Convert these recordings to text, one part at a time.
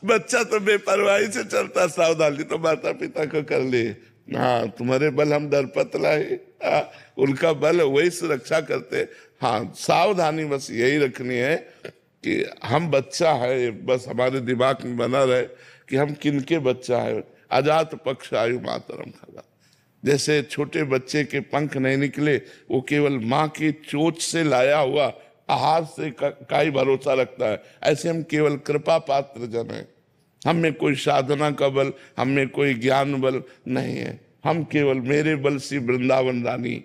बच्चा तो बेपरवाही से चलता, सावधानी तो माता पिता को कर ले। हाँ, तुम्हारे बल हम दरपत लाए, उनका बल वही सुरक्षा करते। हाँ, सावधानी बस यही रखनी है कि हम बच्चा है, बस हमारे दिमाग में बना रहे कि हम किनके बच्चा है। अजात पक्ष आयु मातरम खगा, जैसे छोटे बच्चे के पंख नहीं निकले, वो केवल माँ की चोंच से लाया हुआ आहार से का ही भरोसा रखता है, ऐसे हम केवल कृपा पात्र जन है। हम में कोई साधना का बल, हम में कोई ज्ञान बल नहीं है। हम केवल मेरे बल सी वृंदावन रानी,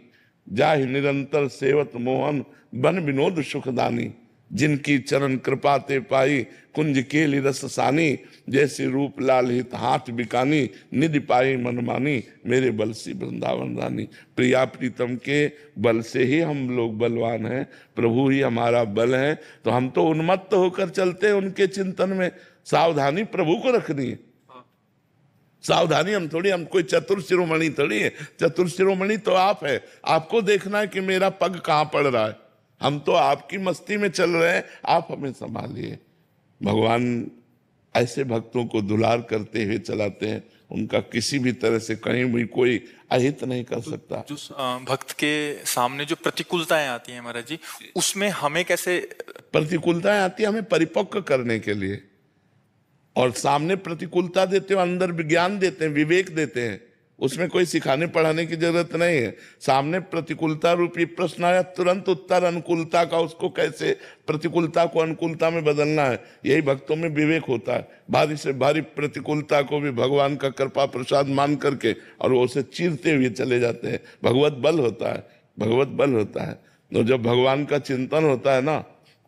जाहि निरंतर सेवत मोहन बन विनोद सुखदानी। जिनकी चरण कृपा ते पाई कुंज केली रस सानी, जैसे रूप लाल हित हाथ बिकानी निधि पाई मनमानी, मेरे बल सी वृंदावन रानी। प्रिया प्रीतम के बल से ही हम लोग बलवान हैं, प्रभु ही हमारा बल है। तो हम तो उन्मत्त होकर चलते हैं उनके चिंतन में। सावधानी प्रभु को रखनी है, सावधानी हम थोड़ी, हम कोई चतुर शिरोमणि थोड़ी है। चतुर शिरोमणि तो आप है, आपको देखना है कि मेरा पग कहाँ पड़ रहा है। हम तो आपकी मस्ती में चल रहे हैं, आप हमें संभालिए। भगवान ऐसे भक्तों को दुलार करते हुए चलाते हैं, उनका किसी भी तरह से कहीं भी कोई अहित नहीं कर सकता। जो भक्त के सामने जो प्रतिकूलताएं आती हैं महाराज जी, उसमें हमें कैसे? प्रतिकूलताएं आती है हमें परिपक्व करने के लिए, और सामने प्रतिकूलता देते हो, अंदर विज्ञान देते हैं, विवेक देते हैं। उसमें कोई सिखाने पढ़ाने की जरूरत नहीं है। सामने प्रतिकूलता रूपी प्रश्न आया, तुरंत उत्तर अनुकूलता का, उसको कैसे प्रतिकूलता को अनुकूलता में बदलना है, यही भक्तों में विवेक होता है। भारी से भारी प्रतिकूलता को भी भगवान का कृपा प्रसाद मान करके और वो उसे चीरते हुए चले जाते हैं। भगवत बल होता है, भगवत बल होता है। तो जब भगवान का चिंतन होता है ना,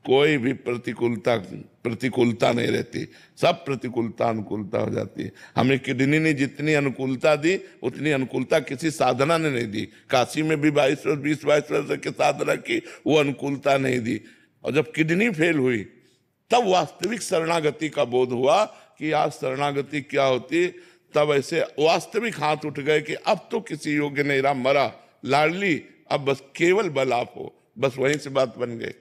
कोई भी प्रतिकूलता नहीं रहती, सब प्रतिकूलता अनुकूलता हो जाती है। हमें किडनी ने जितनी अनुकूलता दी, उतनी अनुकूलता किसी साधना ने नहीं दी। काशी में भी 20 वर्ष की साधना की, वो अनुकूलता नहीं दी। और जब किडनी फेल हुई, तब वास्तविक शरणागति का बोध हुआ कि आज शरणागति क्या होती। तब ऐसे वास्तविक हाथ उठ गए कि अब तो किसी योग्य नहीं रहा, मरा लाडली, अब बस केवल बल आप हो। बस वहीं से बात बन गई।